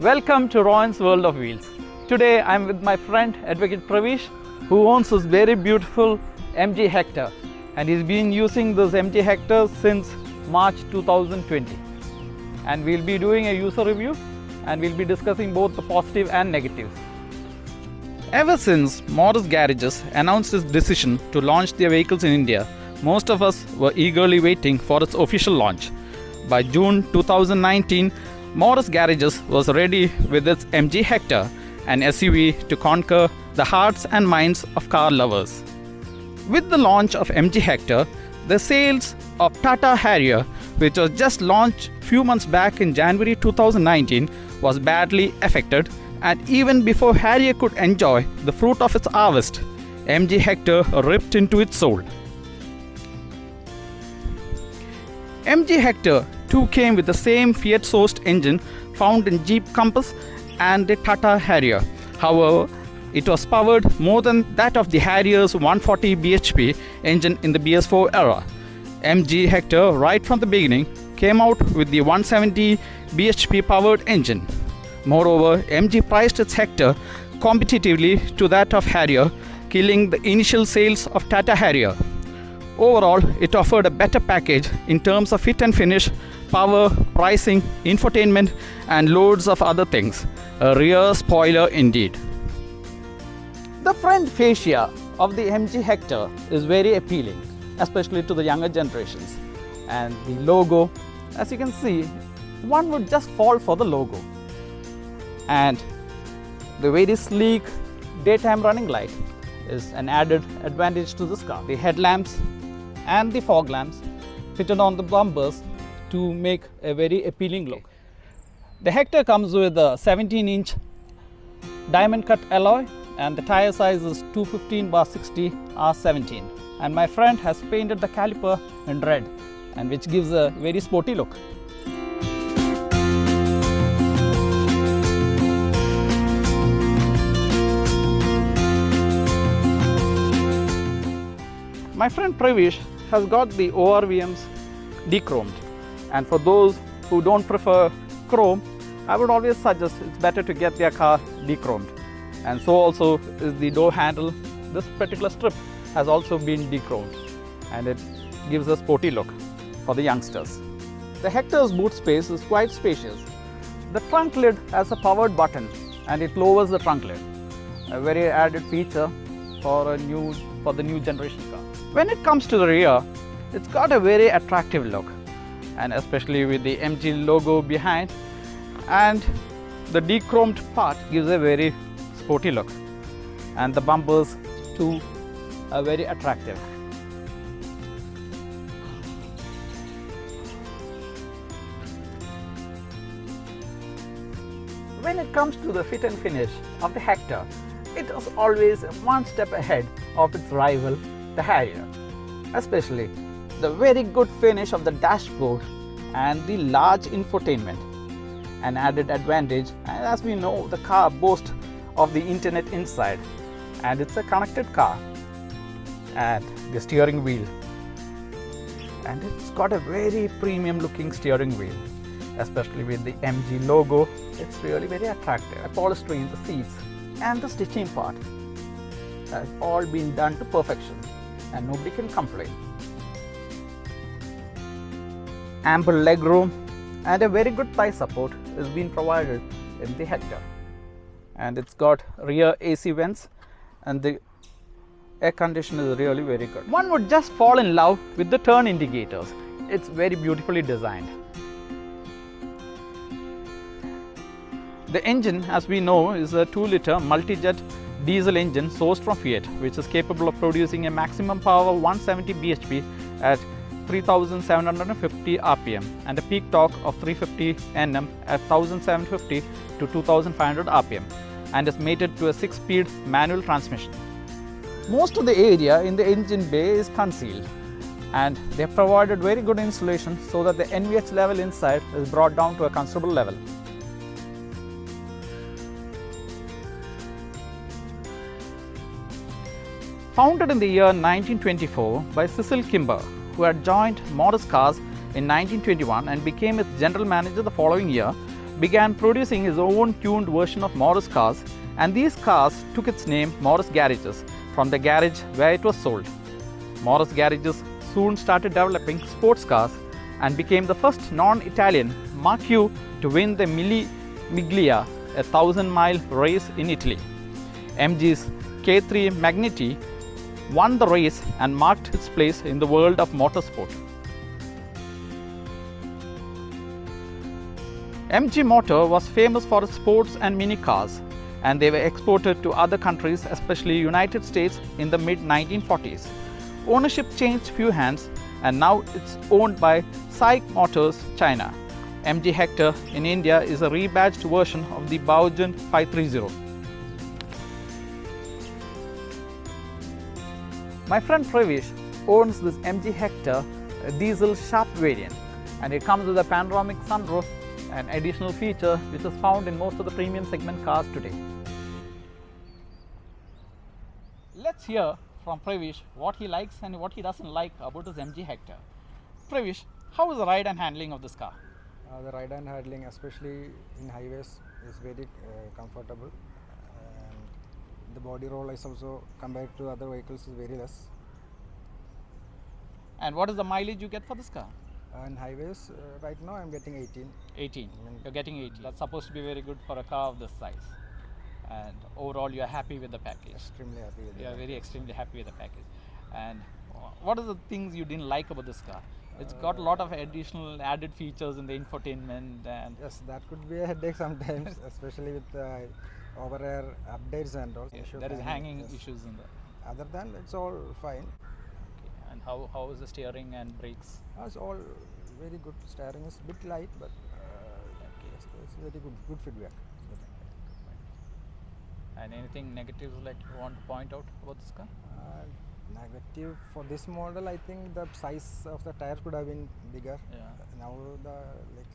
Welcome to Rohan's World of Wheels. Today I am with my friend Advocate Praveesh, who owns this very beautiful MG Hector, and he's been using this MG Hector since March 2020. And we'll be doing a user review and we'll be discussing both the positive and negatives. Ever since Morris Garages announced its decision to launch their vehicles in India, most of us were eagerly waiting for its official launch. By June 2019, Morris Garages was ready with its MG Hector, an SUV to conquer the hearts and minds of car lovers. With the launch of MG Hector, the sales of Tata Harrier, which was just launched few months back in January 2019, was badly affected, and even before Harrier could enjoy the fruit of its harvest, MG Hector ripped into its soul. MG Hector too came with the same Fiat-sourced engine found in Jeep Compass and the Tata Harrier. However, it was powered more than that of the Harrier's 140 bhp engine in the BS4 era. MG Hector, right from the beginning, came out with the 170 bhp powered engine. Moreover, MG priced its Hector competitively to that of Harrier, killing the initial sales of Tata Harrier. Overall, it offered a better package in terms of fit and finish, power, pricing, infotainment, and loads of other things. A rear spoiler indeed. The front fascia of the MG Hector is very appealing, especially to the younger generations. And the logo, as you can see, one would just fall for the logo. And the very sleek daytime running light is an added advantage to this car. The headlamps and the fog lamps fitted on the bumpers to make a very appealing look. The Hector comes with a 17-inch diamond cut alloy, and the tire size is 215/60 R17. And my friend has painted the caliper in red, and which gives a very sporty look. My friend Praveesh has got the ORVMs dechromed, and for those who don't prefer chrome, I would always suggest it's better to get their car dechromed. And so also is the door handle. This particular strip has also been dechromed, and it gives a sporty look for the youngsters. The Hector's boot space is quite spacious. The trunk lid has a powered button and it lowers the trunk lid, a very added feature for the new generation car. When it comes to the rear, it's got a very attractive look, and especially with the MG logo behind, and the dechromed part gives a very sporty look, and the bumpers too are very attractive. When it comes to the fit and finish of the Hector, it is always one step ahead of its rival, the Harrier, especially the very good finish of the dashboard and the large infotainment, an added advantage. And as we know, the car boasts of the internet inside, and it's a connected car. And the steering wheel, and it's got a very premium looking steering wheel, especially with the MG logo. It's really very attractive. Upholstery in the seats and the stitching part has all been done to perfection, and nobody can complain. Ample legroom and a very good thigh support is being provided in the Hector, and it's got rear AC vents, and the air conditioner is really very good. One would just fall in love with the turn indicators. It's very beautifully designed. The engine, as we know, is a 2-liter multi-jet diesel engine sourced from Fiat, which is capable of producing a maximum power of 170 bhp at 3,750 rpm and a peak torque of 350 Nm at 1,750 to 2,500 rpm, and is mated to a 6-speed manual transmission. Most of the area in the engine bay is concealed, and they have provided very good insulation so that the NVH level inside is brought down to a considerable level. Founded in the year 1924 by Cecil Kimber, who had joined Morris Cars in 1921 and became its general manager the following year, began producing his own tuned version of Morris cars, and these cars took its name Morris Garages from the garage where it was sold. Morris Garages soon started developing sports cars and became the first non-Italian marque to win the Mille Miglia, a 1,000-mile race in Italy. MG's K3 Magneti won the race and marked its place in the world of motorsport. MG Motor was famous for its sports and mini cars, and they were exported to other countries, especially United States, in the mid-1940s. Ownership changed few hands, and now it's owned by SAIC Motors China. MG Hector in India is a rebadged version of the Baojun 530. My friend Praveesh owns this MG Hector diesel Sharp variant, and it comes with a panoramic sunroof, an additional feature which is found in most of the premium segment cars today. Let's hear from Praveesh what he likes and what he doesn't like about his MG Hector. Praveesh, how is the ride and handling of this car? The ride and handling, especially in highways, is very comfortable, and the body roll is also, compared to other vehicles, is very less. And what is the mileage you get for this car? In highways, right now I'm getting 18. 18. You're getting 18. That's supposed to be very good for a car of this size. And overall, you are happy with the package. Extremely happy with it. You are very extremely happy with the package. And what are the things you didn't like about this car? It's got a lot of additional added features in the infotainment. And yes, that could be a headache sometimes, especially with over-air updates and all. yes, there is hanging issues in there. Other than it's all fine. Okay. And how is the steering and brakes? It's all very good. Steering is a bit light, but yes, it's very good feedback. And anything negatives like you want to point out about this car? Negative for this model, I think the size of the tire could have been bigger. Yeah. Now the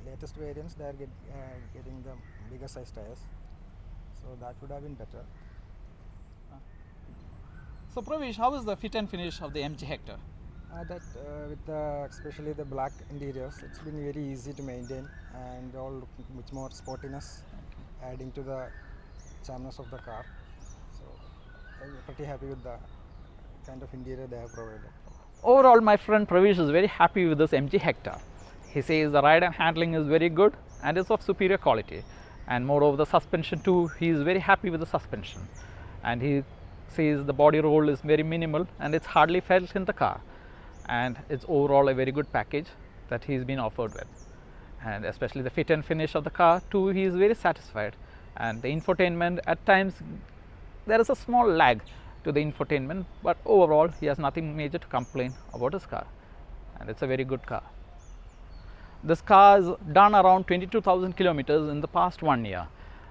latest variants, they are getting the bigger size tires, so that would have been better. So Praveesh, how is the fit and finish of the MG Hector? With the, especially the black interiors, it's been very easy to maintain and all look much more sportiness, adding to the charmness of the car. So I'm pretty happy with the kind of interior they have provided. Overall, my friend Praveesh is very happy with this MG Hector. He says the ride and handling is very good and is of superior quality, and moreover the suspension too, he is very happy with the suspension, and he says the body roll is very minimal and it's hardly felt in the car, and it's overall a very good package that he's been offered with, and especially the fit and finish of the car too, he is very satisfied. And the infotainment, at times there is a small lag to the infotainment, but overall he has nothing major to complain about his car, and it's a very good car. This car has done around 22,000 kilometers in the past 1 year,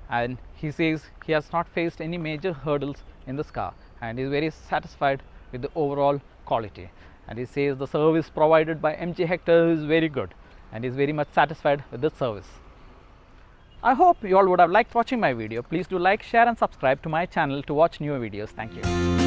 and he says he has not faced any major hurdles in this car, and is very satisfied with the overall quality, and he says the service provided by MG Hector is very good, and is very much satisfied with the service. I hope you all would have liked watching my video. Please do like, share and subscribe to my channel to watch newer videos. Thank you.